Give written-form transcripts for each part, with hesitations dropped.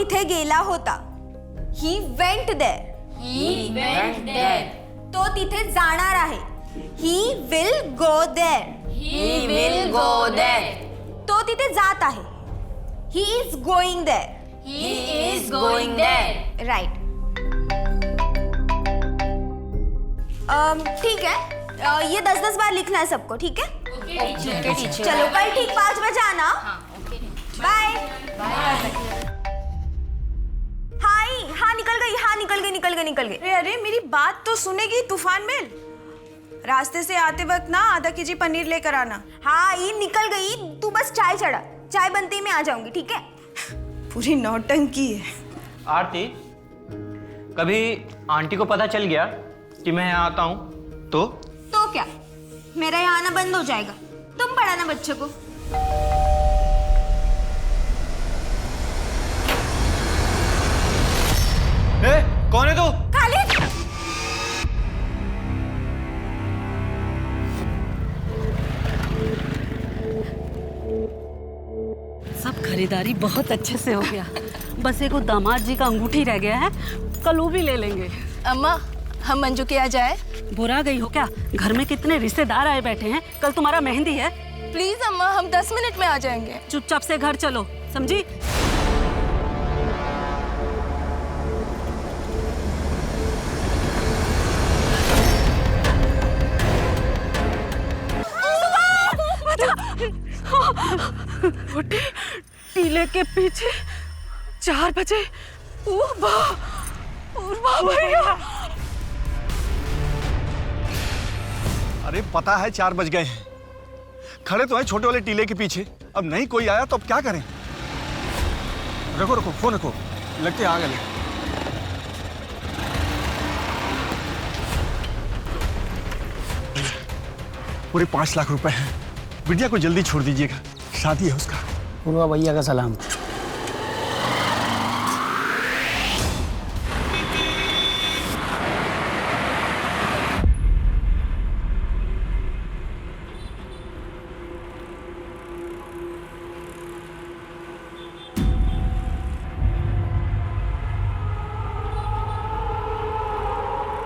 तिथे गेला होता. He went there. तो तिथे जाणार आहे. He will go there. तो तिथे जात आहे. He is going there. Right. ठीक है, ये 10-10 बार लिखना है सबको. ठीक है? चलो कल ठीक 5 बजे आना. बाय. हाँ निकल गई. अरे मेरी बात तो सुनेगी तूफान मेल. रास्ते से आते वक्त ना आधा केजी पनीर लेकर आना. हाँ ये निकल गई. तू बस चाय चढ़ा. चाय बनते ही मैं आ जाऊंगी. ठीक है? पूरी नौटंकी है. आरती, कभी आंटी को पता चल गया कि मैं यहाँ आता हूँ तो क्या मेरा यहाँ आना बंद हो जाएगा? तुम पढ़ाना बच्चे को. कौन है तू? खालिद. सब खरीदारी बहुत अच्छे से हो गया. बस एक वो दामाद जी का अंगूठी रह गया है. कल वो भी ले लेंगे. अम्मा, हम मंजू के यहाँ जाए? बुरा गई हो क्या? घर में कितने रिश्तेदार आए बैठे हैं. कल तुम्हारा मेहंदी है. प्लीज अम्मा, हम 10 मिनट में आ जाएंगे. चुपचाप से घर चलो, समझी? टीले के पीछे 4 बजे. भैया. अरे पता है 4 बज गए हैं. खड़े तो हैं छोटे वाले टीले के पीछे. अब नहीं कोई आया तो अब क्या करें? रखो फोन रखो. लगते आ गए. पूरे 5 लाख रुपए हैं. बिटिया को जल्दी छोड़ दीजिएगा. शादी है उसका. पूर्वा भैया का सलाम.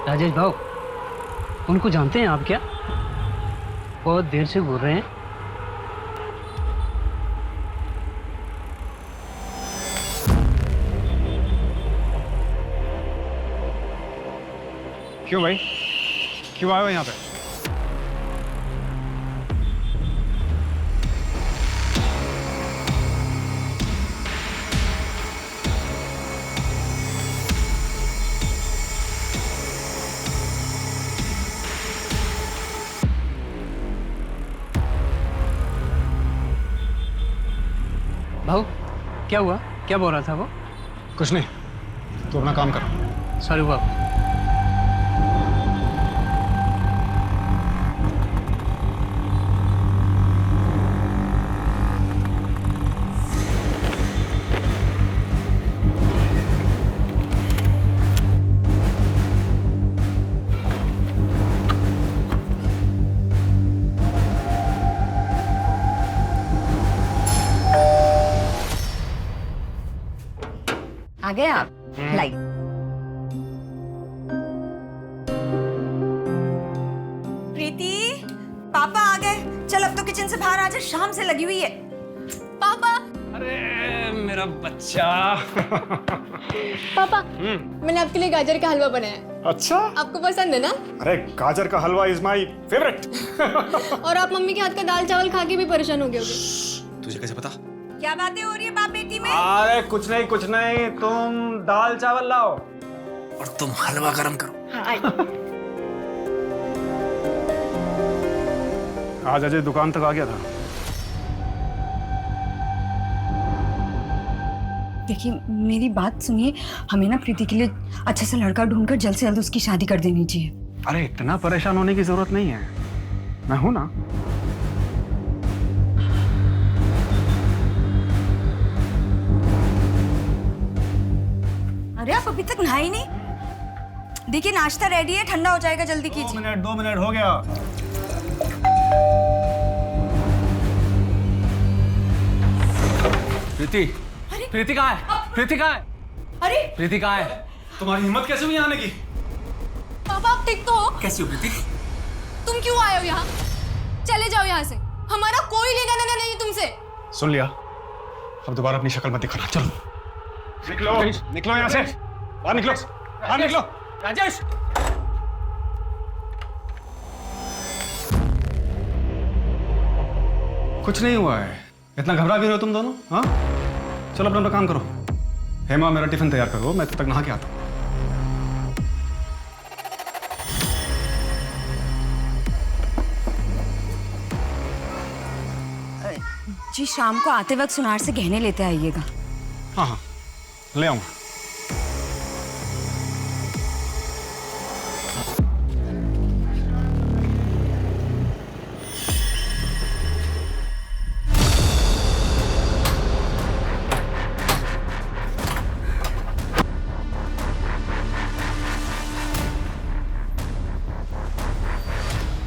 राजेश भाऊ, उनको जानते हैं आप क्या? बहुत देर से घूर रहे हैं. क्यों भाई? क्यों आए हो यहाँ पे? भाऊ, क्या हुआ? क्या बोल रहा था वो? कुछ नहीं, तू अपना काम कर. सॉरी बाबू. आ गए आप? लाइट. प्रीति, पापा आ गए. चल अब तो किचन से बाहर आ जा. शाम से लगी हुई है. पापा. अरे मेरा बच्चा. पापा, मैंने आपके लिए गाजर का हलवा बनाया. अच्छा, आपको पसंद है ना? अरे गाजर का हलवा इज माय फेवरेट. और आप मम्मी के हाथ का दाल चावल खा के भी परेशान हो गए होगे. तुझे कैसे पता? क्या बातें हो रही है बाप बेटी में? अरे कुछ नहीं, तुम दाल चावल लाओ और तुम हलवा गरम करो. आज अजय दुकान तक आ गया था. देखिए मेरी बात सुनिए. हमें ना प्रीति के लिए अच्छा सा लड़का ढूंढकर जल्द से जल्द उसकी शादी कर देनी चाहिए. अरे इतना परेशान होने की जरूरत नहीं है. मैं हूं ना. अरे आप अभी तक नहाए नहीं? देखिए नाश्ता रेडी है, ठंडा हो जाएगा. जल्दी कीजिए. 2 मिनट हो गया. प्रीति कहाँ है? प्रीति कहाँ है? अरे प्रीति कहाँ है? तुम्हारी हिम्मत कैसे हुई आने की? पापा आप ठीक तो हो? कैसी हो प्रीति? तुम क्यों आए हो यहाँ? चले जाओ यहाँ से, हमारा कोई लेना देना नहीं तुमसे। सुन लिया, अब दोबारा अपनी शक्ल मत दिखाना। चलो निकलो, निकलो यहाँ से, बाहर निकलो, बाहर निकलो। राजेश, कुछ नहीं हुआ है, इतना घबरा भी रहे हो तुम दोनों? हाँ, चलो अपना काम करो। हेमा, मेरा टिफिन तैयार करो, मैं तब तक नहा के आता हूँ। जी शाम को आते वक्त सुनार से गहने लेते आइएगा। हाँ हाँ, ले आऊँगा।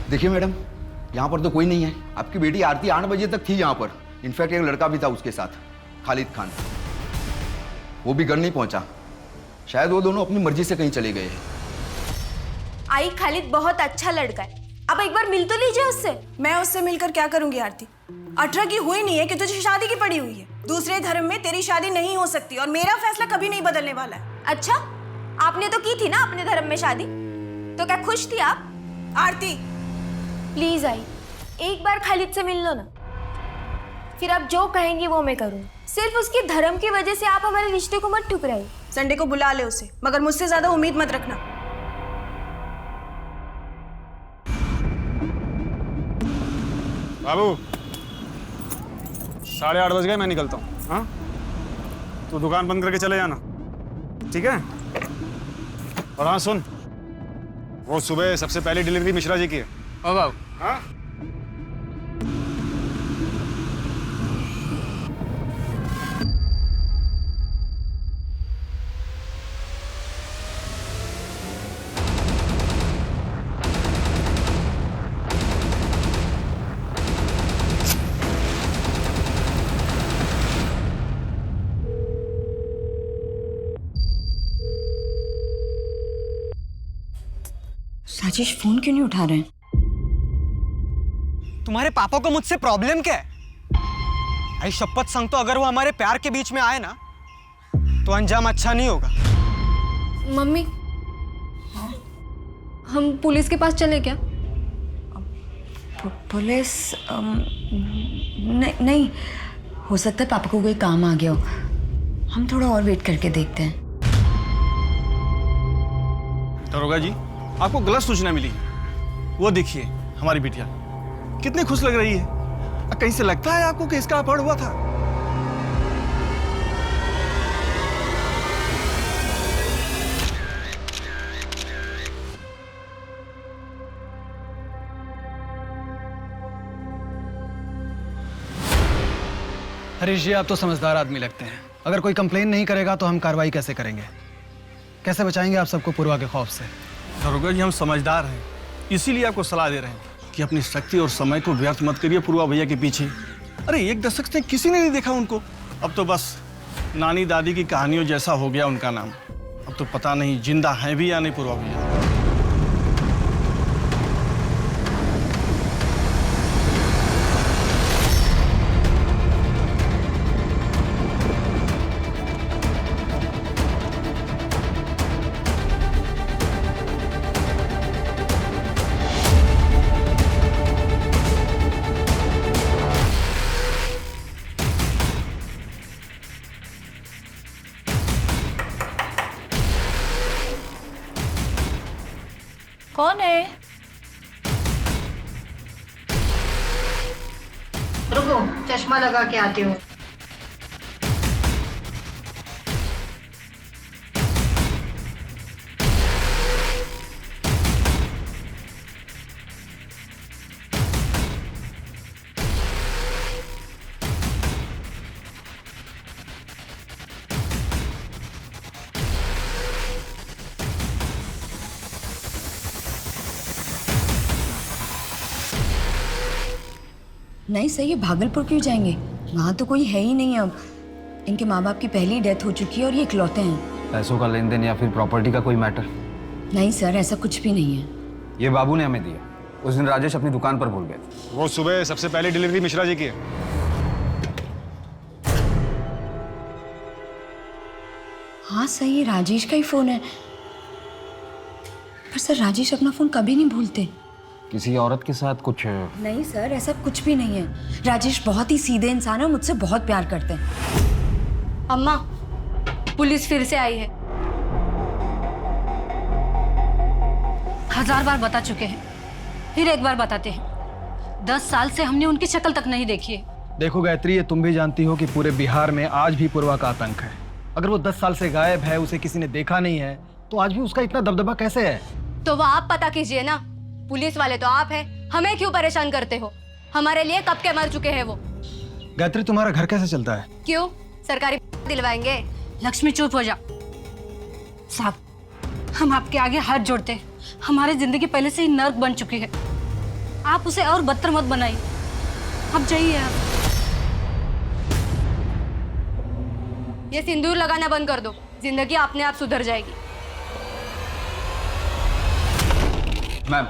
देखिए मैडम, यहाँ पर तो कोई नहीं है। आपकी बेटी आरती 8 बजे तक थी यहाँ पर। इनफैक्ट एक लड़का भी था उसके साथ, खालिद खान। वो भी घर नहीं पहुंचा। शायद वो दोनों अपनी मर्जी से कहीं चले गए हैं। आई, खालिद बहुत अच्छा लड़का है, अब एक बार मिल तो लीजिए उससे। मैं उससे मिलकर क्या करूंगी आरती? 18 की हुई नहीं है कि तुझे शादी की पड़ी हुई है। दूसरे धर्म में तेरी शादी नहीं हो सकती और मेरा फैसला कभी नहीं बदलने वाला है। अच्छा, आपने तो की थी ना अपने धर्म में शादी, तो क्या खुश थी आप? आरती प्लीज आई, एक बार खालिद से मिल लो ना, फिर आप जो कहेंगी वो मैं करूँ। सिर्फ उसके धर्म की वजह से आप हमारे रिश्ते को मत ठुकराइए। संडे को बुला ले उसे, मगर मुझसे ज्यादा उम्मीद मत रखना। बाबू, 8:30 बज गए, मैं निकलता हूँ। हाँ, तू दुकान बंद करके चले जाना, ठीक है? और हाँ सुन, वो सुबह सबसे पहली डिलीवरी मिश्रा जी की है। ओ बाबू, हाँ? राजेश फोन क्यों नहीं उठा रहे हैं? तुम्हारे पापा को मुझसे प्रॉब्लम क्या है? आई शपथ सांगतो, अगर वो हमारे प्यार के बीच में आए ना तो अंजाम अच्छा नहीं होगा। मम्मी, हम पुलिस के पास चले क्या? पुलिस नहीं, हो सकता है पापा को कोई काम आ गया हो। हम थोड़ा और वेट करके देखते हैं। दरोगा जी, आपको गलत सूचना मिली। वो देखिए, हमारी बिटिया कितनी खुश लग रही है। कहीं से लगता है आपको कि इसका अपहरण हुआ था? हरीश जी, आप तो समझदार आदमी लगते हैं। अगर कोई कंप्लेन नहीं करेगा तो हम कार्रवाई कैसे करेंगे? कैसे बचाएंगे आप सबको पूर्वा के खौफ से? दरोगा जी, हम समझदार हैं, इसीलिए आपको सलाह दे रहे हैं कि अपनी शक्ति और समय को व्यर्थ मत करिए पूर्वा भैया के पीछे। अरे 1 दशक से किसी ने नहीं देखा उनको। अब तो बस नानी दादी की कहानियों जैसा हो गया उनका नाम। अब तो पता नहीं जिंदा है भी या नहीं पूर्वा भैया। कौन है? रुको, चश्मा लगा के आती हूँ। नहीं सही है, भागलपुर क्यों जाएंगे? वहाँ तो कोई है ही नहीं अब। इनके माँ बाप की पहली डेथ हो चुकी है और ये इकलौते हैं। पैसों का लेन देन या फिर प्रॉपर्टी का कोई मैटर? नहीं सर, ऐसा कुछ भी नहीं है। ये बाबू ने हमें दिया। उस दिन राजेश अपनी दुकान पर भूल गए थे। वो सुबह सबसे पहली डिलीवरी मिश्रा जी की है। हाँ सही, राजेश का ही फोन है। पर सर, राजेश अपना फोन कभी नहीं भूलते। किसी औरत के साथ कुछ? नहीं सर, ऐसा कुछ भी नहीं है। राजेश बहुत ही सीधे इंसान है, मुझसे बहुत प्यार करते हैं। अम्मा, पुलिस फिर से आई है। 1000 बार बता चुके हैं, फिर एक बार बताते हैं। 10 साल से हमने उनकी शक्ल तक नहीं देखी है। देखो गायत्री, ये तुम भी जानती हो कि पूरे बिहार में आज भी पूर्वा का आतंक है। अगर वो 10 साल से गायब है, उसे किसी ने देखा नहीं है, तो आज भी उसका इतना दबदबा कैसे है? तो वो आप पता कीजिए ना। पुलिस वाले तो आप हैं, हमें क्यों परेशान करते हो? हमारे लिए कब के मर चुके हैं वो। गायत्री, तुम्हारा घर कैसे चलता है? क्यों, सरकारी दिलवाएंगे? लक्ष्मी चुप हो जा। साहब, हम आपके आगे हाथ जोड़ते हैं। हमारी जिंदगी पहले से ही नर्क बन चुकी है, आप उसे और बदतर मत बनाइए। अब जाइए आप। ये सिंदूर लगाना बंद कर दो, जिंदगी अपने आप सुधर जाएगी। मैम,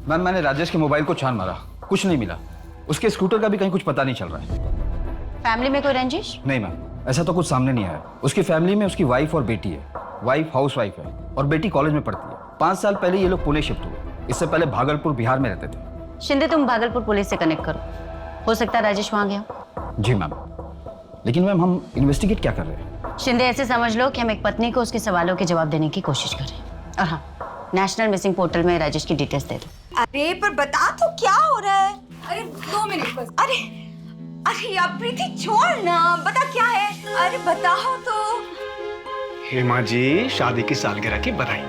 मैंने राजेश के मोबाइल को छान मारा, कुछ नहीं मिला। उसके स्कूटर का भी कहीं कुछ पता नहीं चल रहा है। फैमिली में कोई रंजिश? नहीं मैम, ऐसा तो कुछ सामने नहीं आया। उसकी फैमिली में उसकी वाइफ और बेटी है। वाइफ हाउसवाइफ है और बेटी कॉलेज में पढ़ती है। 5 साल पहले ये लोग पुणे शिफ्ट हुए। इससे पहले भागलपुर बिहार में रहते थे। शिंदे, तुम भागलपुर पुलिस से कनेक्ट करो, हो सकता है राजेश वहां गया। जी मैम, लेकिन मैम हम इन्वेस्टिगेट क्या कर रहे हैं? शिंदे, ऐसे समझ लो कि हम एक पत्नी को उसके सवालों के जवाब देने की कोशिश कर रहे हैं। और हाँ, नेशनल मिसिंग पोर्टल में राजेश की डिटेल्स दे दो। अरे पर बता तो क्या हो रहा है? अरे 2 मिनट बस। अरे अरे यार प्रीति, छोड़ ना, बता क्या है? अरे बताओ तो। हेमा जी, शादी की सालगिरह की बधाई।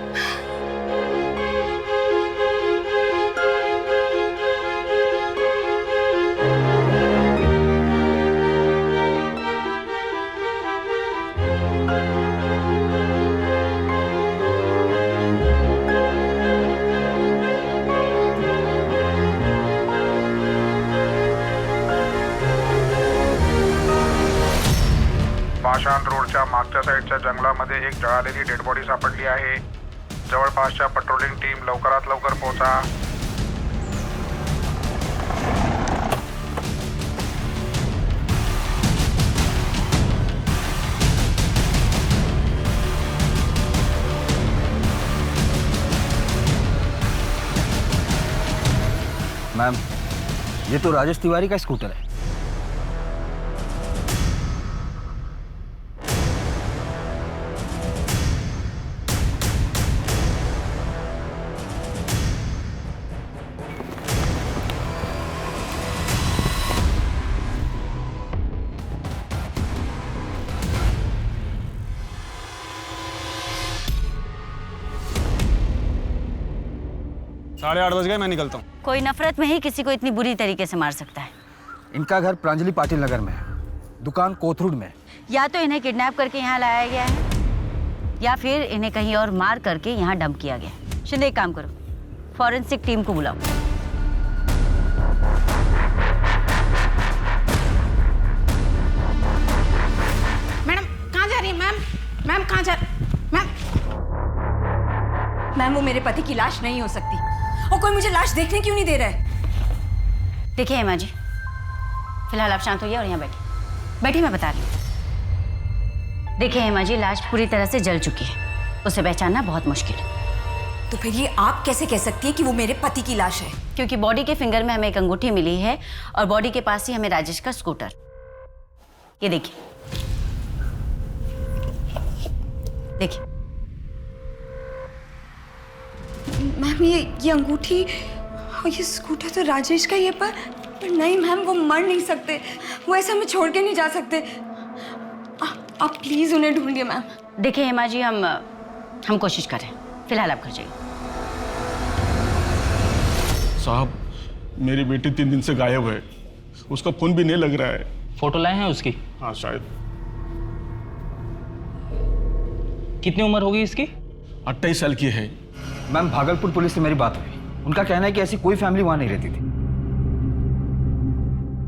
पाषाण रोडच्या मागच्या साईडच्या जंगलामध्ये एक जळालेली डेड बॉडी सापडली आहे. जवळपासच्या पेट्रोलिंग टीम लवकरात लवकर पोहोचा. मैम, ये तो राजेश तिवारी का स्कूटर है। साढ़े 8 बज गए, मैं निकलता हूँ। कोई नफरत में ही किसी को इतनी बुरी तरीके से मार सकता है? इनका घर प्रांजलि पाटिल नगर में है, दुकान कोथरूड में। या तो इन्हें किडनैप करके यहाँ लाया गया है या फिर इन्हें कहीं और मार करके यहाँ डंप किया गया है। शिंदे, एक काम करो, फॉरेंसिक टीम को बुलाओ। मैडम कहाँ जा रही है? मैम कहाँ जा? मैम, वो मेरे पति की लाश नहीं हो सकती, और कोई मुझे लाश देखने क्यों नहीं दे रहा है? देखिए हेमा जी, फिलहाल आप शांत होइए और यहाँ बैठिए, मैं बता रही हूँ। देखिए हेमा जी, लाश पूरी तरह से जल चुकी है, उसे पहचानना बहुत मुश्किल है। तो फिर ये आप कैसे कह सकती है कि वो मेरे पति की लाश है? क्योंकि बॉडी के फिंगर में हमें एक अंगूठी मिली है और बॉडी के पास ही हमें राजेश का स्कूटर। ये देखिए, देखिए मैम, ये अंगूठी और ये स्कूटर तो राजेश का ही है, पर नहीं मैम, वो मर नहीं सकते, वो ऐसे हमें छोड़ के नहीं जा सकते। आप प्लीज उन्हें ढूंढिए मैम। देखिए हेमा जी, हम कोशिश कर रहे हैं, फिलहाल आप घर जाइए। साहब, मेरी बेटी 3 दिन से गायब है, उसका फोन भी नहीं लग रहा है। फोटो लाए हैं उसकी? हाँ शायद। कितनी उम्र होगी इसकी? 28 साल की है। मैम, भागलपुर पुलिस से मेरी बात हुई, उनका कहना है कि ऐसी कोई फैमिली वहां नहीं रहती थी।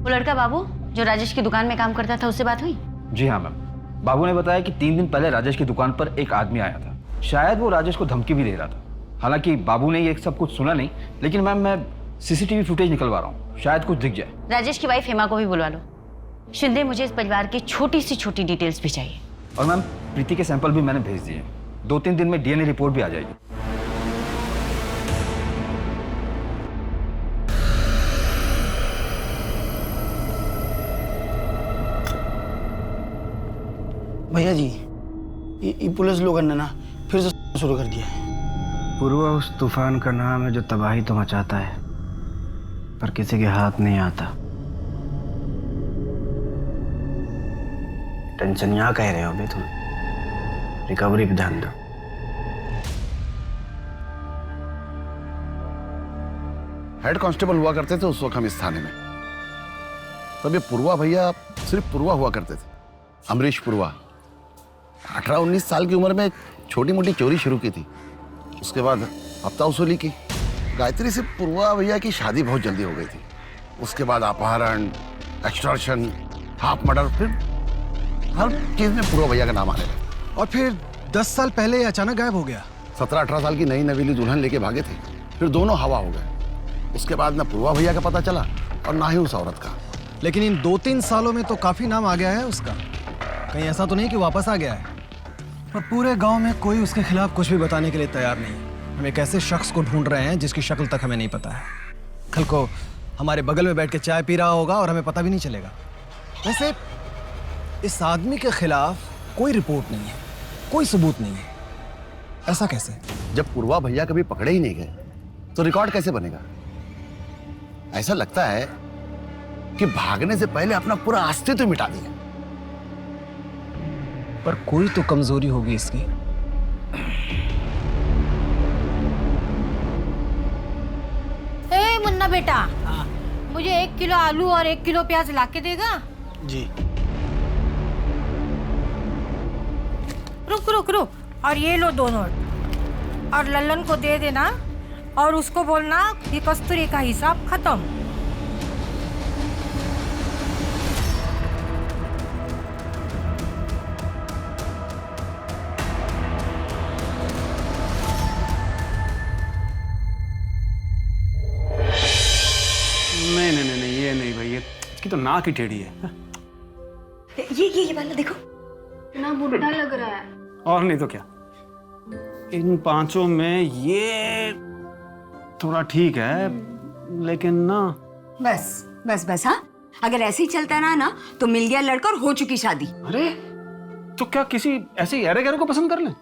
वो लड़का बाबू जो राजेश की दुकान में काम करता था, उससे बात हुई? जी हाँ मैम, बाबू ने बताया कि 3 दिन पहले राजेश की दुकान पर एक आदमी आया था। शायद वो राजेश को धमकी भी दे रहा था। हालांकि बाबू ने ये सब कुछ सुना नहीं, लेकिन मैम मैं सीसीटीवी फुटेज निकलवा रहा हूँ, शायद कुछ दिख जाए। राजेश की वाइफ हेमा को भी बुलवा लो। शिंदे, मुझे इस परिवार की छोटी सी छोटी डिटेल्स भी चाहिए। और मैम प्रीति के सैंपल भी मैंने भेज दिए। 2-3 दिन में डीएनए रिपोर्ट भी आ जाएगी। भैया जी, ये पुलिस लोगों ने ना फिर से शुरू कर दिया है। पूर्वा उस तूफान का नाम है जो तबाही तो मचाता है, पर किसी के हाथ नहीं आता। टेंशन यहाँ कह रहे हो अभी तुम, रिकवरी पे ध्यान दो। हेड कांस्टेबल हुआ करते थे उस वक्त हम इस थाने में। तब ये पूर्वा भैया सिर्फ पूर्वा हुआ करते थे, अमरीश पूर्वा। 18-19 साल की उम्र में छोटी मोटी चोरी शुरू की थी, उसके बाद हफ्ता वसूली की। गायत्री से पूर्वा भैया की शादी बहुत जल्दी हो गई थी। उसके बाद अपहरण, एक्सटॉर्शन, हाफ मर्डर, फिर हर चीज में पूर्वा भैया का नाम आने लगा। और फिर 10 साल पहले ये अचानक गायब हो गया। 17-18 साल की नई नवीली दुल्हन लेके भागे थे, फिर दोनों हवा हो गए। उसके बाद ना पूर्वा भैया का पता चला और ना ही उस औरत का। लेकिन इन 2-3 सालों में तो काफी नाम आ गया है उसका। कहीं ऐसा तो नहीं कि वापस आ गया है? पर पूरे गांव में कोई उसके खिलाफ कुछ भी बताने के लिए तैयार नहीं है। हम एक ऐसे शख्स को ढूंढ रहे हैं जिसकी शक्ल तक हमें नहीं पता है। कल को हमारे बगल में बैठ के चाय पी रहा होगा और हमें पता भी नहीं चलेगा। वैसे इस आदमी के खिलाफ कोई रिपोर्ट नहीं है, कोई सबूत नहीं है। ऐसा कैसे? जब पूर्वा भैया कभी पकड़े ही नहीं गए तो रिकॉर्ड कैसे बनेगा? ऐसा लगता है कि भागने से पहले अपना पूरा अस्तित्व मिटा दिया। पर कोई तो कमजोरी होगी इसकी। ए मुन्ना बेटा, मुझे 1 किलो आलू और 1 किलो प्याज ला के देगा? जी। रुक रुक रुक, और ये लो 2 नोट, और लल्लन को दे देना और उसको बोलना कि कस्तूरी का हिसाब खत्म। नहीं, ये नहीं भाई, ये इसकी तो नाक ही टेढ़ी है। ये वाला देखो, इतना बुढ़ा लग रहा है। और नहीं तो क्या, इन 5 में ये थोड़ा ठीक है, लेकिन ना बस बस बस। हाँ, अगर ऐसे ही चलता रहा ना तो मिल गया लड़का और हो चुकी शादी। अरे तो क्या किसी ऐसे गहरे गहरे को पसंद कर लें?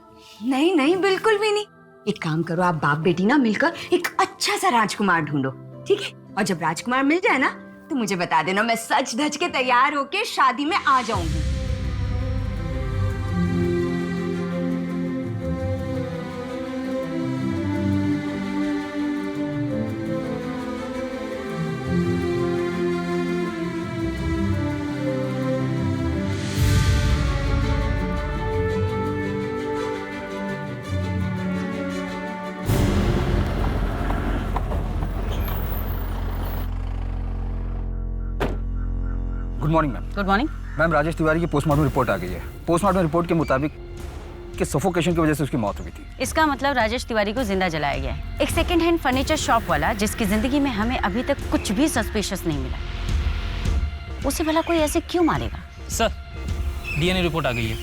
नहीं नहीं, बिल्कुल भी नहीं। एक काम करो, आप बाप बेटी ना मिलकर एक अच्छा सा राजकुमार ढूंढो, ठीक है? और जब राजकुमार मिल जाए ना तो मुझे बता देना, मैं सच धज के तैयार होके शादी में आ जाऊंगी। Good morning ma'am. Good morning ma'am, Rajesh Tiwari की पोस्टमार्टम रिपोर्ट आ गई है। पोस्टमार्टम रिपोर्ट के मुताबिक कि सफोकेशन की वजह से उसकी मौत हुई थी। इसका मतलब राजेश तिवारी को जिंदा जलाया गया है। एक सेकंड हैंड फर्नीचर शॉप वाला जिसकी जिंदगी में हमें अभी तक कुछ भी सस्पिशियस नहीं मिला, उसे भला कोई ऐसे क्यों मारेगा? सर, डीएनए रिपोर्ट आ गई है।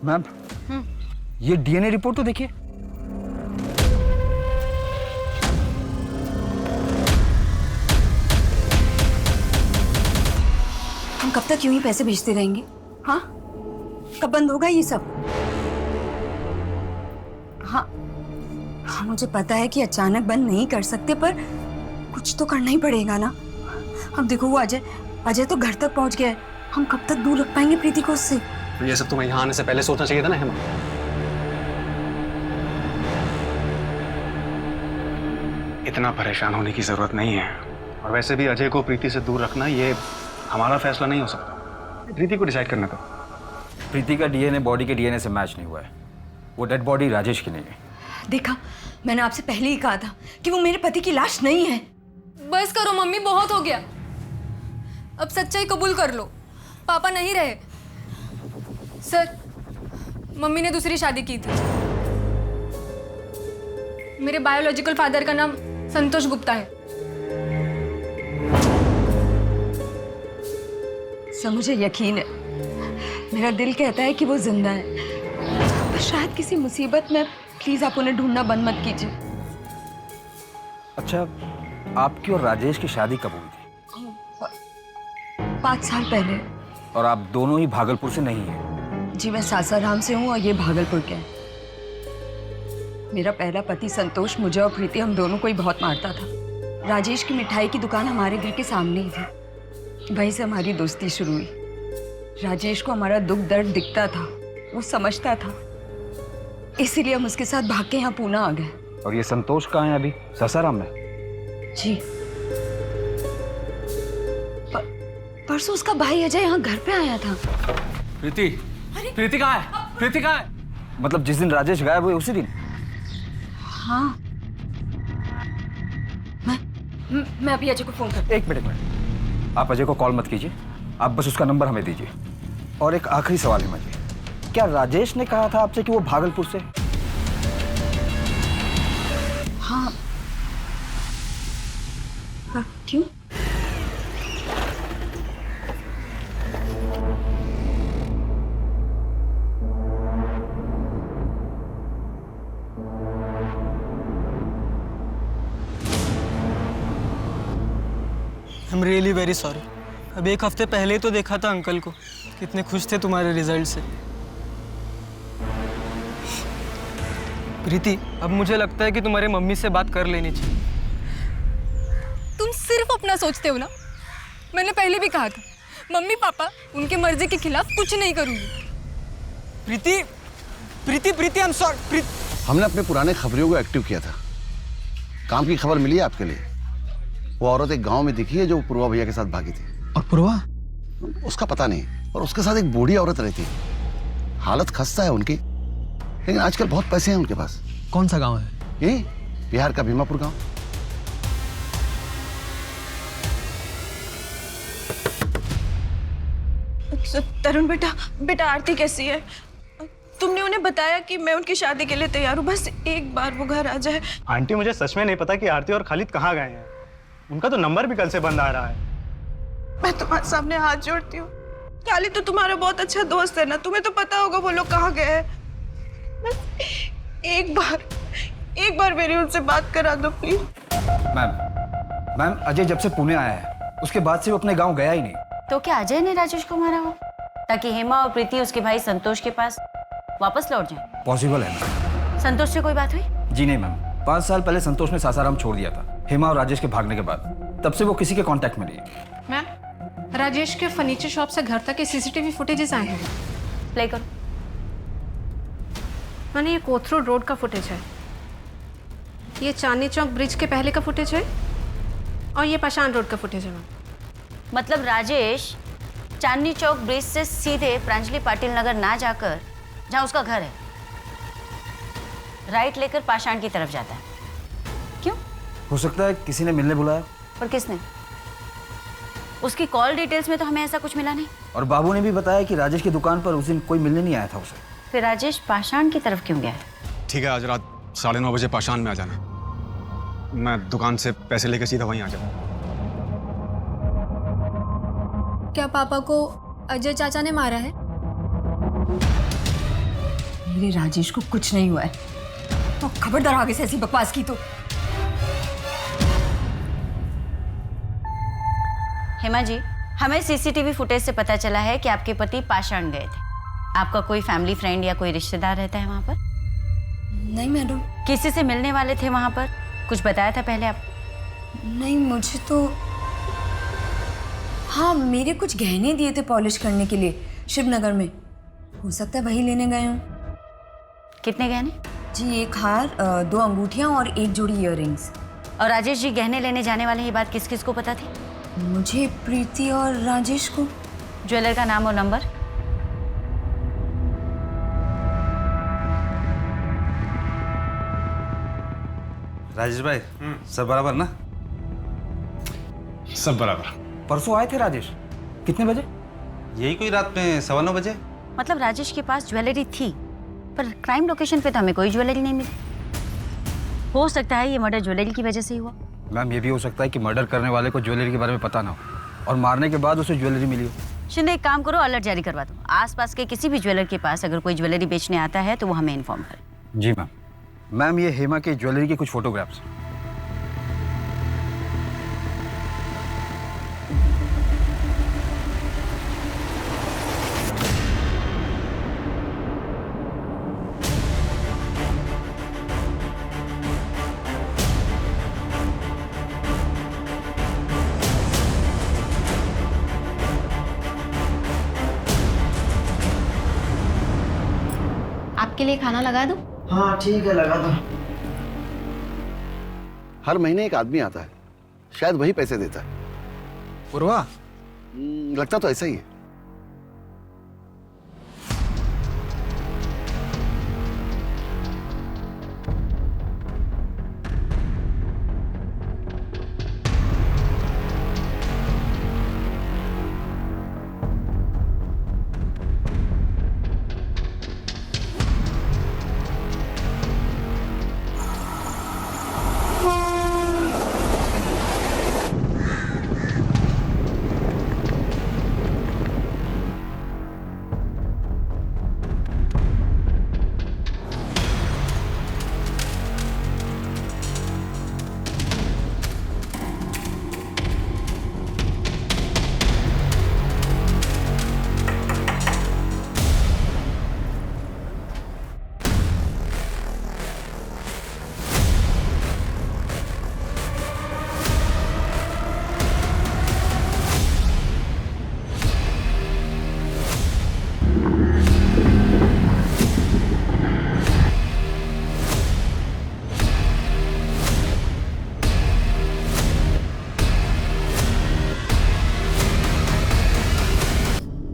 मैम, ये डीएनए रिपोर्ट तो देखिए। हम कब तक यूं ही पैसे भेजते रहेंगे? हाँ, कब बंद होगा ये सब? हाँ, मुझे पता है कि अचानक बंद नहीं कर सकते, पर कुछ तो करना ही पड़ेगा ना। अब देखो, वो अजय तो घर तक पहुंच गया है। हम कब तक दूर रख पाएंगे प्रीति को उससे? तो ये सब तुम्हें यहाँ आने से पहले सोचना चाहिए था ना हेमा। इतना परेशान होने की जरूरत नहीं है। और वैसे भी अजय को प्रीति से दूर रखना ये हमारा फैसला नहीं हो सकता, प्रीति को डिसाइड करना था। प्रीति का डीएनए बॉडी के डीएनए से मैच नहीं हुआ है। वो डेड बॉडी राजेश की नहीं है। देखा, मैंने आपसे पहले ही कहा था कि वो मेरे पति की लाश नहीं है। बस करो मम्मी, बहुत हो गया। अब सच्चाई कबूल कर लो, पापा नहीं रहे। सर, मम्मी ने दूसरी शादी की थी। मेरे बायोलॉजिकल फादर का नाम संतोष गुप्ता है। सर मुझे यकीन है, मेरा दिल कहता है कि वो जिंदा है, पर शायद किसी मुसीबत में। प्लीज आप उन्हें ढूंढना बंद मत कीजिए। अच्छा, आपकी और राजेश की शादी कब हुई थी? 5 साल पहले। और आप दोनों ही भागलपुर से नहीं हैं? जी मैं सासाराम से हूँ और ये भागलपुर के हैं। मेरा पहला पति संतोष मुझे और प्रीति, हम दोनों को ही बहुत मारता था। राजेश की मिठाई की दुकान हमारे घर के सामने ही थी, वहीं से हमारी दोस्ती शुरू हुई। राजेश को हमारा दुख दर्द दिखता था, वो समझता था, इसीलिए हम उसके साथ भाग के यहाँ पूना आ गए। और ये संतोष कहाँ है अभी? सासाराम में? जी परसों उसका भाई अजय यहाँ घर पे आया था। प्रीति, प्रीति कहाँ है? प्रीति कहाँ है? मतलब जिस दिन राजेश गायब हुए उसी दिन? हाँ, मैं अभी अजय को फोन कर। एक मिनट, आप अजय को कॉल मत कीजिए, आप बस उसका नंबर हमें दीजिए। और एक आखिरी सवाल है मुझे, क्या राजेश ने कहा था आपसे कि वो भागलपुर से? हाँ। क्यों? I'm really very sorry। अब 1 हफ्ते पहले ही तो देखा था अंकल को, कितने खुश थे तुम्हारे रिजल्ट से। प्रीति, अब मुझे लगता है कि तुम्हारी मम्मी से बात कर लेनी चाहिए। तुम सिर्फ अपना सोचते हो ना। मैंने पहले भी कहा था, मम्मी पापा उनके मर्जी के खिलाफ कुछ नहीं करूंगी। प्रीति, प्रीति, प्रीति, I'm sorry। हमने अपने पुराने खबरियों को एक्टिव किया था। काम की खबर मिली है आपके लिए। वो औरत एक गांव में दिखी है जो पूर्वा भैया के साथ भागी थी। और पूर्वा? उसका पता नहीं, और उसके साथ एक बूढ़ी औरत रहती है। हालत खस्ता है उनकी, लेकिन आजकल बहुत पैसे हैं उनके पास। कौन सा गांव है? यही बिहार का भीमापुर गांव। तरुण बेटा आरती कैसी है? तुमने उन्हें बताया कि मैं उनकी शादी के लिए तैयार हूँ, बस एक बार वो घर आ जाए। आंटी, मुझे सच में नहीं पता कि आरती और खालिद कहाँ गए हैं। उनका तो नंबर भी कल से बंद आ रहा है। मैं तुम्हारे सामने हाथ जोड़ती हूँ, खालिद तो तुम्हारा बहुत अच्छा दोस्त है ना, तुम्हें तो पता होगा वो लोग कहाँ गए हैं। बस एक बार मेरी उनसे बात करा दो प्लीज। मैम, अजय जब से पुणे आया है उसके बाद से वो अपने गांव गया ही नहीं। तो क्या अजय ने राजेश को मारा हो ताकि हेमा और प्रीति उसके भाई संतोष के पास वापस लौट जाए? पॉसिबल है मैम। संतोष से कोई बात हुई? जी नहीं मैम, 5 साल पहले संतोष ने सासाराम छोड़ दिया था हेमा और राजेश के भागने के बाद। तब से वो किसी के कांटेक्ट में नहीं है। मैम, राजेश के फर्नीचर शॉप से घर तक के सीसीटीवी फुटेजेस आए हैं। प्ले करो। मैंने ये कोथरूड रोड का फुटेज है, ये चांदनी चौक ब्रिज के पहले का फुटेज है, और ये पाषाण रोड का फुटेज है। मैम मतलब राजेश चांदनी चौक ब्रिज से सीधे प्रांजलि पाटिल नगर ना जाकर जहाँ उसका घर है, राइट लेकर पाषाण की तरफ जाता है। क्यों? हो सकता है किसी ने मिलने बुलाया। पर किसने? उसकी कॉल डिटेल्स में तो हमें ऐसा कुछ मिला नहीं। और बाबू ने भी बताया कि राजेश की दुकान पर उस दिन कोई मिलने नहीं आया था उसे। फिर राजेश पाषाण की तरफ क्यों गया है? ठीक है, आज रात 9:30 बजे पाषाण में आ जाना। मैं दुकान से पैसे लेकर सीधा वहीं आ जाऊंगा। क्या पापा को अजय चाचा ने मारा है? मेरे राजेश को कुछ नहीं हुआ है, तो खबरदार आगे से ऐसी बकवास की तो। हेमा जी, हमें सीसीटीवी फुटेज से पता चला है कि आपके पति पाषाण गए थे। आपका कोई फैमिली फ्रेंड या कोई रिश्तेदार रहता है वहाँ पर? नहीं मैडम। किसी से मिलने वाले थे वहाँ पर? कुछ बताया था पहले आप? नहीं मुझे तो, हाँ मेरे कुछ गहने दिए थे पॉलिश करने के लिए शिवनगर में, हो सकता है वही लेने गए हूँ। कितने गहने? जी 1 हार, 2 अंगूठियाँ और 1 जोड़ी इयररिंग्स। और राजेश जी गहने लेने जाने वाले ये बात किस किस को पता थी? मुझे, प्रीति और राजेश को। ज्वेलर का नाम और नंबर? राजेश भाई, सब बराबर ना? सब बराबर। परसों आए थे राजेश, कितने बजे? यही कोई रात में 9:15 बजे। मतलब राजेश के पास ज्वेलरी थी, पर क्राइम लोकेशन पे तो हमें कोई ज्वेलरी नहीं मिली। हो सकता है ये मर्डर ज्वेलरी की वजह से ही हुआ। मैम ये भी हो सकता है कि मर्डर करने वाले को ज्वेलरी के बारे में पता ना हो और मारने के बाद उसे ज्वेलरी मिली हो। शिंदे एक काम करो, अलर्ट जारी करवा दो। आसपास के किसी भी ज्वेलर के पास अगर कोई ज्वेलरी बेचने आता है तो वो हमें इन्फॉर्म करे। जी मैम। मैम ये हेमा के ज्वेलरी के कुछ फोटोग्राफ्स। आपके लिए खाना लगा दूं? हाँ ठीक है, लगा दो। हर महीने एक आदमी आता है, शायद वही पैसे देता है। पूर्वा? लगता तो ऐसा ही है।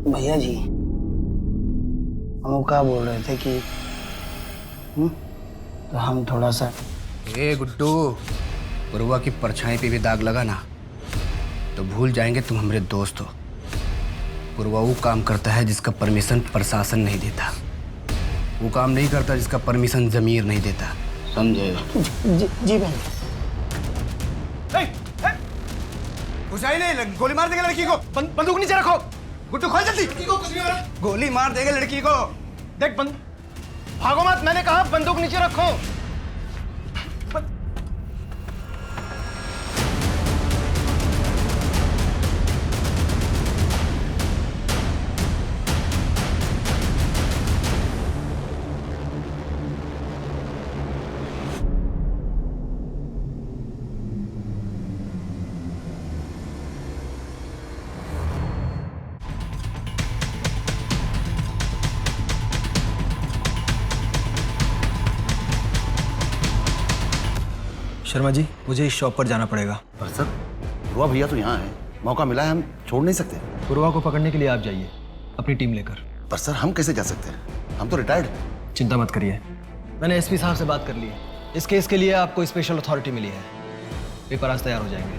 भैया जी, हम क्या बोल रहे थे कि तो हम थोड़ा सा। ए गुड्डू, पूर्वा की परछाई पे भी दाग लगा ना तो भूल जाएंगे तुम हमारे दोस्त हो। पूर्वा वो काम करता है जिसका परमिशन प्रशासन नहीं देता, वो काम नहीं करता जिसका परमिशन जमीर नहीं देता, समझे? जी भाई। कुछ आई नहीं, गोली मार देगा लड़की को। बंदूक नीचे रखो। गुड्डू खोल जल्दी। गोली मार देगा लड़की को। देख भागो मत, मैंने कहा बंदूक नीचे रखो। शर्मा जी, मुझे इस शॉप पर जाना पड़ेगा। पर सर, पूर्वा भैया तो यहाँ है, मौका मिला है, हम छोड़ नहीं सकते। पूर्वा को पकड़ने के लिए आप जाइए अपनी टीम लेकर। पर सर हम कैसे जा सकते हैं, हम तो रिटायर्ड। चिंता मत करिए, मैंने एसपी साहब से बात कर ली है। इस केस के लिए आपको स्पेशल अथॉरिटी मिली है, पेपर आज तैयार हो जाएंगे।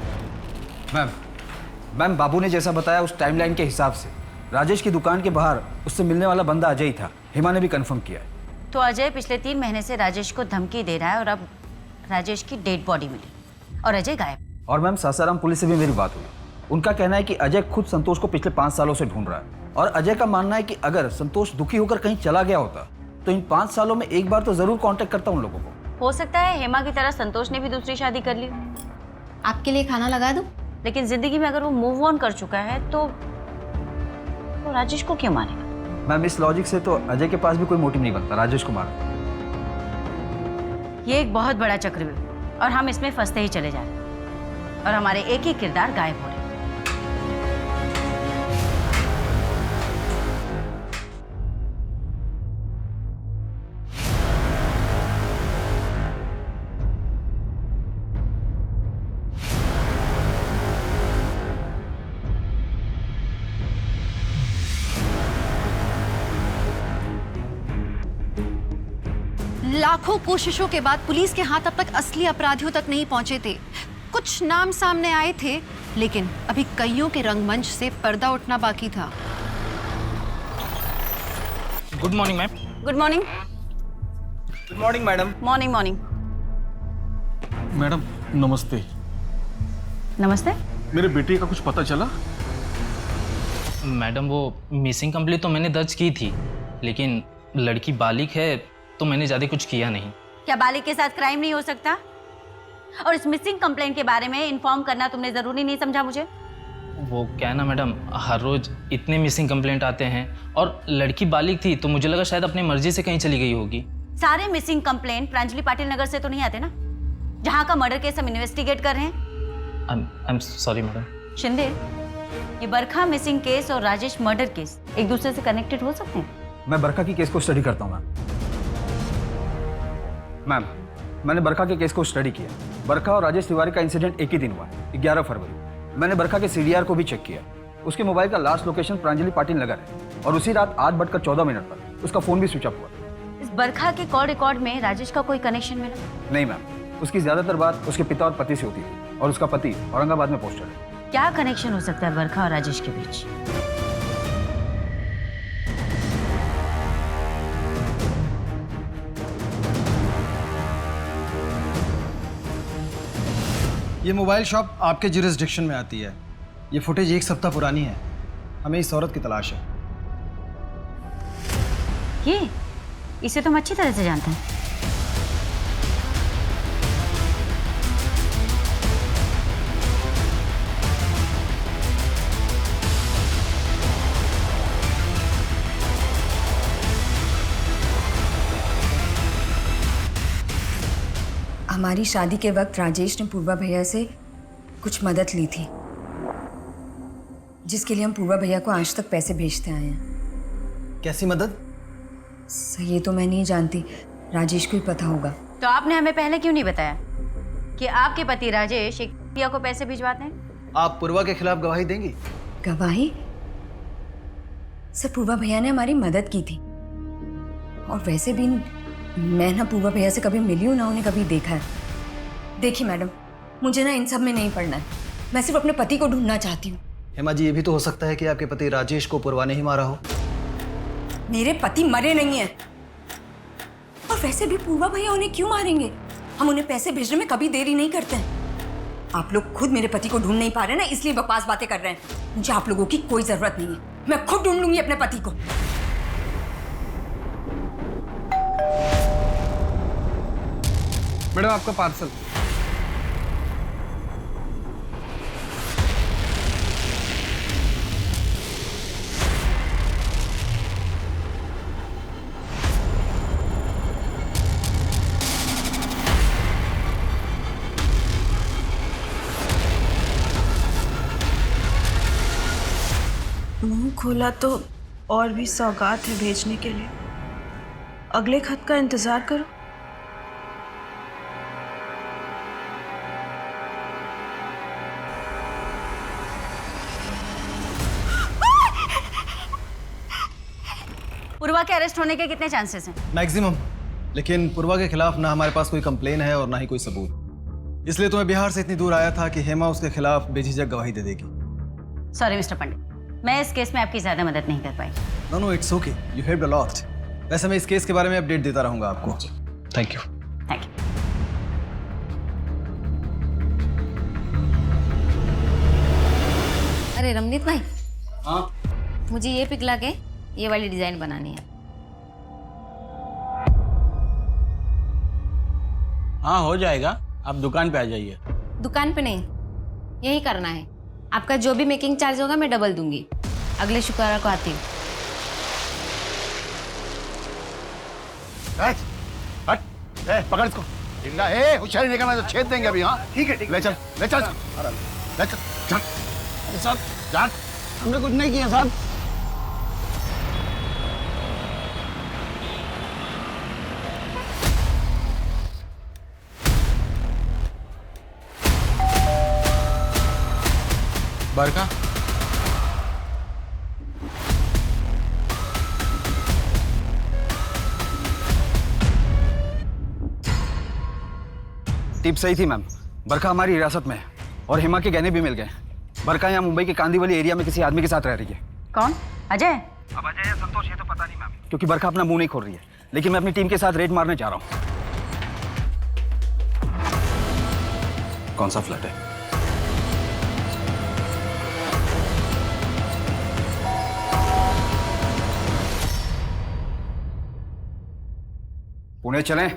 मैम बाबू ने जैसा बताया उस टाइमलाइन के हिसाब से राजेश की दुकान के बाहर उससे मिलने वाला बंदा अजय ही था। हेमा ने भी कंफर्म किया है। तो अजय पिछले 3 महीने से राजेश को धमकी दे रहा है और अब राजेश की डेड बॉडी मिली और अजय गायब। और मैम सासाराम पुलिस से भी मेरी बात हुई, उनका कहना है कि अजय खुद संतोष को पिछले 5 सालों से ढूंढ रहा है और अजय का मानना है कि अगर संतोष दुखी होकर कहीं चला गया होता तो इन 5 सालों में एक बार तो जरूर कांटेक्ट करता उन लोगों को। हो सकता है हेमा की तरह संतोष ने भी दूसरी शादी कर ली। आपके लिए खाना लगा दूं? लेकिन जिंदगी में अगर वो मूव ऑन कर चुका है तो राजेश को क्यों मारेगा? मैम इस लॉजिक से तो अजय के पास भी कोई मोटिव नहीं बनता राजेश को मारने। ये एक बहुत बड़ा चक्रव्यूह और हम इसमें फंसते ही चले जा रहे हैं और हमारे एक ही किरदार गायब हो रहे हैं। लाखों कोशिशों के बाद पुलिस के हाथ अब तक असली अपराधियों तक नहीं पहुंचे थे। कुछ नाम सामने आए थे, लेकिन अभी कईयों के रंगमंच से पर्दा उठना बाकी था। Good morning ma'am. Good morning. Good morning madam. Morning morning. Madam नमस्ते। नमस्ते। मेरे बेटे का कुछ पता चला? मैडम वो मिसिंग कंप्लेंट तो मैंने दर्ज की थी, लेकिन लड़की बालिग है तो मैंने ज़्यादा कुछ किया नहीं। क्या बालिग के साथ क्राइम नहीं हो सकता? और इस मिसिंग कंप्लेंट के बारे में इन्फॉर्म करना तुमने ज़रूरी नहीं समझा मुझे? वो क्या है ना मैडम, हर रोज़ इतने मिसिंग कंप्लेंट आते हैं और लड़की बालिग थी तो मुझे लगा शायद अपनी मर्जी से कहीं चली गई होगी। सारे मिसिंग कंप्लेंट प्रांजलि पाटिल नगर से तो नहीं आते ना, जहाँ का मर्डर केस हम इन्वेस्टिगेट कर रहे हैं। I am sorry madam. Shinde, ये बरखा मिसिंग केस और राजेश मर्डर केस एक दूसरे से कनेक्टेड हो सकते हैं? मैं बरखा की केस को स्टडी करता हूँ मैम। मैंने बरखा के केस को स्टडी किया। बरखा और राजेश तिवारी का इंसिडेंट एक ही दिन हुआ है, 11 फरवरी। मैंने बरखा के CDR को भी चेक किया। उसके मोबाइल का लास्ट लोकेशन प्रांजलि पाटिल नगर है और उसी रात 8:14 पर उसका फोन भी स्विच ऑफ हुआ। इस बरखा के कॉल रिकॉर्ड में राजेश का कोई कनेक्शन मिला? नहीं मैम, उसकी ज्यादातर बात उसके पिता और पति से होती थी और उसका पति औरंगाबाद में पोस्टर है। क्या कनेक्शन हो सकता है बरखा और राजेश के बीच? ये मोबाइल शॉप आपके जुरिस्डिक्शन में आती है। ये फुटेज 1 सप्ताह पुरानी है। हमें इस औरत की तलाश है। ये इसे तो हम अच्छी तरह से जानते हैं। हमारी शादी के वक्त राजेश ने पूर्वा भैया से कुछ मदद ली थी, जिसके लिए हम पूर्वा भैया को आज तक पैसे भेजते आए हैं। कैसी मदद? ये तो मैं नहीं जानती, राजेश को ही पता होगा। तो आपने हमें पहले क्यों नहीं बताया कि आपके पति राजेश एक भैया को पैसे भिजवाते हैं? आप पूर्वा के खिलाफ गवाही देंगी? गवाही? सर, पूर्वा भैया ने हमारी मदद की थी और वैसे भी मैं ना पूर्वा भैया से कभी मिली हूँ ना उन्हें कभी देखा है। देखिए मैडम, मुझे ना इन सब में नहीं पड़ना है। मैं सिर्फ अपने पति को ढूंढना चाहती हूँ। हेमा जी, ये भी तो हो सकता है कि आपके पति राजेश को पूर्वा ने ही मारा हो। मेरे पति मरे नहीं हैं। और वैसे भी पूर्वा भैया उन्हें क्यों मारेंगे? हम उन्हें पैसे भेजने में कभी देरी नहीं करते हैं। आप लोग खुद मेरे पति को ढूंढ नहीं पा रहे ना, इसलिए बकवास बातें कर रहे हैं। मुझे आप लोगों की कोई जरूरत नहीं है। मैं खुद ढूंढ लूंगी अपने पति को। मैडम आपका पार्सल। मुंह खोला तो और भी सौगात है भेजने के लिए। अगले खत का इंतजार करो। पूर्वा के अरेस्ट होने के कितने चांसेस हैं? मैक्सिमम। लेकिन पूर्वा के खिलाफ ना हमारे पास कोई कंप्लेन है और ना ही कोई सबूत। इसलिए तो मैं बिहार से इतनी दूर आया था कि हेमा उसके खिलाफ बेझिझक गवाही दे देगी। सॉरी मिस्टर पंडित, मैं इस केस में आपकी ज्यादा मदद नहीं कर पाई। No, it's okay. You helped a lot. वैसे मैं इस केस के बारे में अपडेट देता रहूंगा आपको। Thank you. Thank you. अरे रमनीत भाई, हाँ, मुझे ये पिघला के ये वाली डिजाइन बनानी है। हाँ हो जाएगा, आप दुकान पे आ जाइए। दुकान पे नहीं, यही करना है। आपका जो भी मेकिंग चार्ज होगा मैं डबल दूंगी। अगले शुक्रवार को आती हूँ। हट, पकड़ इसको। ढीला, होशियारी नहीं करना तो छेद देंगे अभी। हाँ ठीक है, ले चल, ले चल, ले चल, चल। साहब, जान, हमने कुछ नहीं किया साहब। बरखा, टिप सही थी मैम। बरखा हमारी हिरासत में है। और हेमा के गहने भी मिल गए। बरका यहाँ मुंबई के कांदीवली एरिया में किसी आदमी के साथ रह रही है। कौन? अजय? अब अजय या संतोष ये तो पता नहीं मैम, क्योंकि बरका अपना मुंह नहीं खोल रही है। लेकिन मैं अपनी टीम के साथ रेड मारने जा रहा हूँ। कौन सा फ्लैट है? पुणे चलें?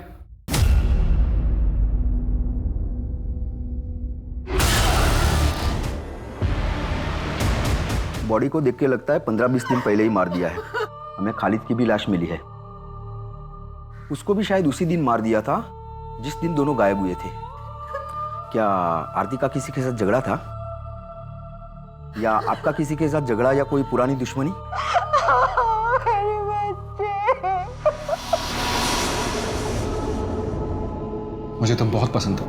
बॉडी को देख के लगता है 15-20 दिन पहले ही मार दिया है। हमें खालिद की भी लाश मिली है। उसको भी शायद उसी दिन मार दिया था जिस दिन दोनों गायब हुए थे। क्या आरती का किसी के साथ झगड़ा था, या आपका किसी के साथ झगड़ा, या कोई पुरानी दुश्मनी? मुझे तुम बहुत पसंद हो,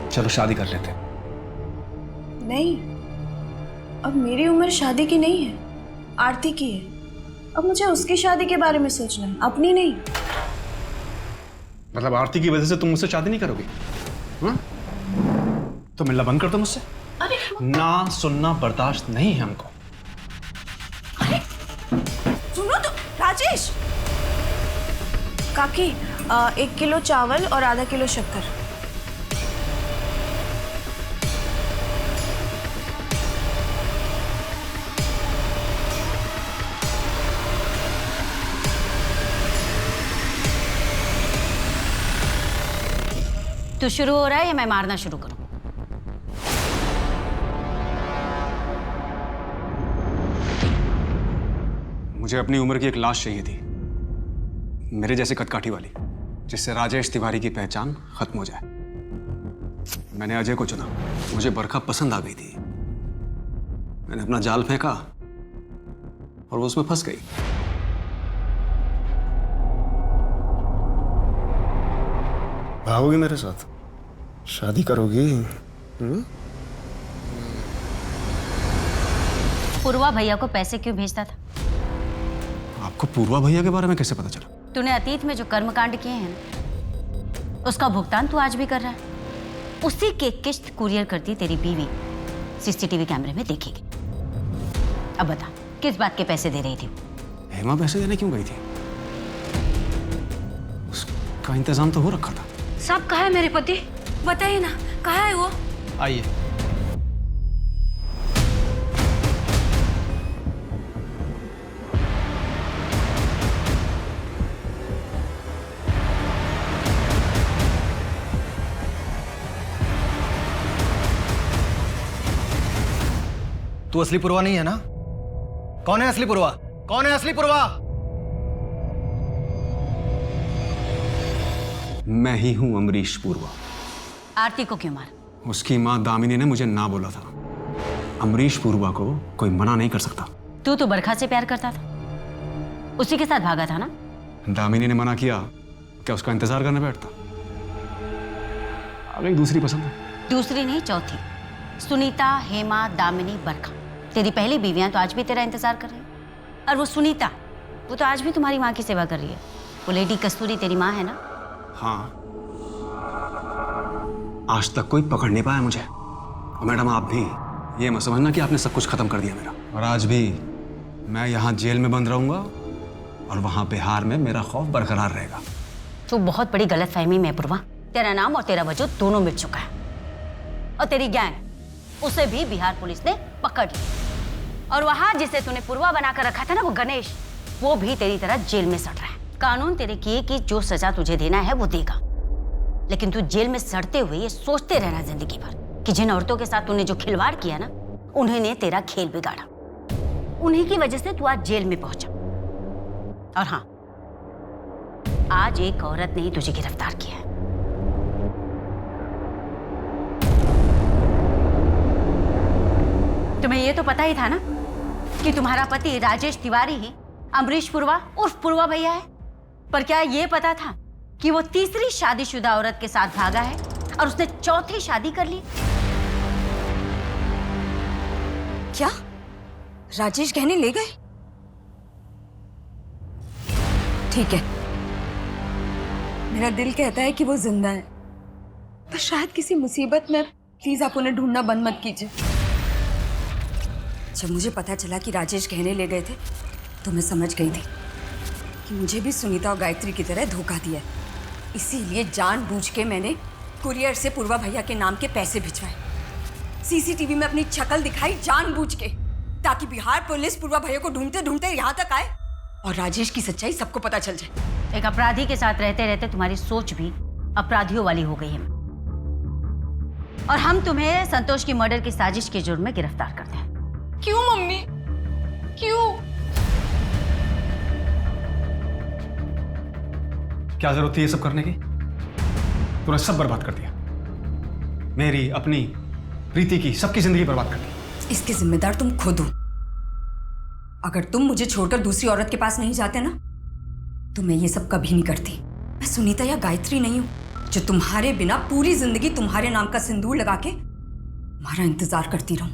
चलो शादी कर लेते। नहीं, अब मेरी उम्र शादी की नहीं है, आरती की है। अब मुझे उसकी शादी के बारे में सोचना है, अपनी नहीं। मतलब आरती की वजह से तुम मुझसे शादी नहीं करोगी? हाँ? तो मिलना बंद कर दो मुझसे। ना सुनना बर्दाश्त नहीं है हमको। सुनो तो राजेश। काकी 1 किलो चावल और आधा किलो शक्कर। तू शुरू हो रहा है या मैं मारना शुरू करूं? मुझे अपनी उम्र की एक लाश चाहिए थी, मेरे जैसे कदकाठी वाली, जिससे राजेश तिवारी की पहचान खत्म हो जाए। मैंने अजय को चुना। मुझे बरखा पसंद आ गई थी। मैंने अपना जाल फेंका और वो उसमें फंस गई। भागोगी मेरे साथ? शादी करोगी? पूर्वा भैया को पैसे क्यों भेजता था? आपको पूर्वा भैया के बारे में कैसे पता चला? तूने अतीत में जो कर्मकांड किए हैं ना, उसका भुगतान तू आज भी कर रहा है। उसी के किस्त कुरियर करती तेरी बीवी सीसीटीवी कैमरे में देखेगी। अब बता, किस बात के पैसे दे रही थी? हेमा पैसे देने क्यों गई थी? उसका इंतजाम तो हो रखा था। साहब कहाँ है मेरे पति? बताइए ना, कहाँ है वो? आइए। तू असली पुरवा नहीं है ना? कौन है असली पुरवा? कौन है असली पुरवा? मैं ही हूं अमरीश पूर्वा। आरती को क्यों मार? उसकी मां दामिनी ने मुझे ना बोला था। अमरीश पूर्वा को कोई मना नहीं कर सकता। तू तो बरखा से प्यार करता था, उसी के साथ भागा था ना? दामिनी ने मना किया, क्या उसका इंतजार करने बैठता? अब एक दूसरी पसंद है। दूसरी नहीं, चौथी। सुनीता, हेमा, दामिनी, बरखा, तेरी पहली बीवियां तो आज भी तेरा इंतजार कर रही है। और वो सुनीता, वो तो आज भी तुम्हारी माँ की सेवा कर रही है। वो लेडी कस्तूरी तेरी माँ है ना? हाँ, आज तक कोई पकड़ नहीं पाया मुझे। और मैडम आप भी ये मत समझना कि आपने सब कुछ खत्म कर दिया मेरा। और आज भी मैं यहाँ जेल में बंद रहूंगा और वहां बिहार में मेरा खौफ बरकरार रहेगा। तो बहुत बड़ी गलतफहमी में पूर्वा, तेरा नाम और तेरा वजूद दोनों मिट चुका है। और तेरी गैंग, उसे भी बिहार पुलिस ने पकड़ लिया। और वहां जिसे तूने पूर्वा बनाकर रखा था ना, वो गणेश, वो भी तेरी तरह जेल में सड़ रहा है। कानून तेरे किए की जो सजा तुझे देना है वो देगा, लेकिन तू जेल में सड़ते हुए ये सोचते रहना जिंदगी भर कि जिन औरतों के साथ तूने जो खिलवाड़ किया ना, उन्होंने तेरा खेल बिगाड़ा। उन्हीं की वजह से तू आज जेल में पहुंचा। और हाँ, आज एक औरत ने ही तुझे गिरफ्तार किया है। तुम्हें ये तो पता ही था ना कि तुम्हारा पति राजेश तिवारी ही अमरीश पूर्वा उर्फ पूर्वा भैया है, पर क्या ये पता था कि वो तीसरी शादीशुदा औरत के साथ भागा है और उसने चौथी शादी कर ली? क्या राजेश गहने ले गए? ठीक है, मेरा दिल कहता है कि वो जिंदा है, पर शायद किसी मुसीबत में प्लीज आप उन्हें ढूंढना बंद मत कीजिए। जब मुझे पता चला कि राजेश गहने ले गए थे तो मैं समझ गई थी कि मुझे भी सुनीता और गायत्री की तरह धोखा दिया है। इसीलिए जानबूझ के मैंने कुरियर से पूर्वा भैया के नाम के पैसे भिजवाए, सीसीटीवी में अपनी शक्ल दिखाई जानबूझ के, ताकि बिहार पुलिस पूर्वा भैया को ढूंढते ढूंढते यहाँ तक आए और राजेश की सच्चाई सबको पता चल जाए। एक अपराधी के साथ रहते रहते तुम्हारी सोच भी अपराधियों वाली हो गई है और हम तुम्हें संतोष की मर्डर की साजिश के जुर्म में गिरफ्तार करते हैं। क्यों मम्मी, क्यों? क्या जरूरत थी ये सब करने की? तूने सब बर्बाद कर दिया, मेरी, अपनी, प्रीति की, सबकी जिंदगी बर्बाद कर दी। इसके जिम्मेदार तुम खुद हो। अगर तुम मुझे छोड़कर दूसरी औरत के पास नहीं जाते ना तो मैं ये सब कभी नहीं करती। मैं सुनीता या गायत्री नहीं हूं जो तुम्हारे बिना पूरी जिंदगी तुम्हारे नाम का सिंदूर लगा के तुम्हारा इंतजार करती रहूं।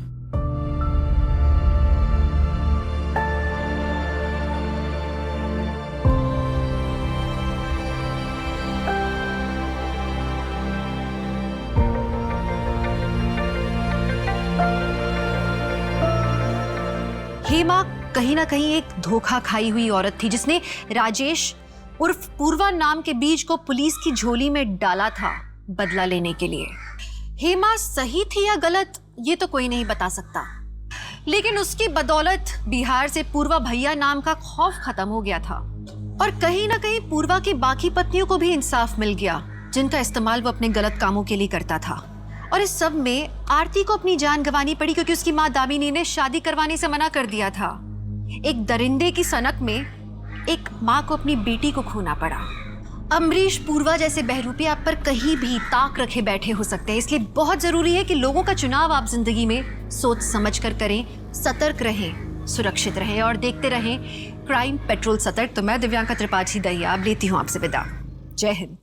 हेमा कहीं ना कहीं एक धोखा खाई हुई औरत थी जिसने राजेश उर्फ पूर्वा नाम के बीज को पुलिस की झोली में डाला था बदला लेने के लिए। हेमा सही थी या गलत ये तो कोई नहीं बता सकता, लेकिन उसकी बदौलत बिहार से पूर्वा भैया नाम का खौफ खत्म हो गया था और कहीं ना कहीं पूर्वा की बाकी पत्नियों को भी इंसाफ मिल गया जिनका इस्तेमाल वो अपने गलत कामों के लिए करता था। और इस सब में आरती को अपनी जान गंवानी पड़ी क्योंकि उसकी माँ दामिनी ने शादी करवाने से मना कर दिया था। एक दरिंदे की सनक में एक माँ को अपनी बेटी को खोना पड़ा। अमरीश पूर्वा जैसे बहरूपी आप पर कहीं भी ताक रखे बैठे हो सकते हैं, इसलिए बहुत जरूरी है कि लोगों का चुनाव आप जिंदगी में सोच समझ कर करें, सतर्क रहें, सुरक्षित रहें और देखते रहें क्राइम पेट्रोल सतर्क। तो मैं दिव्यांका त्रिपाठी दहिया अब लेती हूँ आपसे विदा। जय हिंद।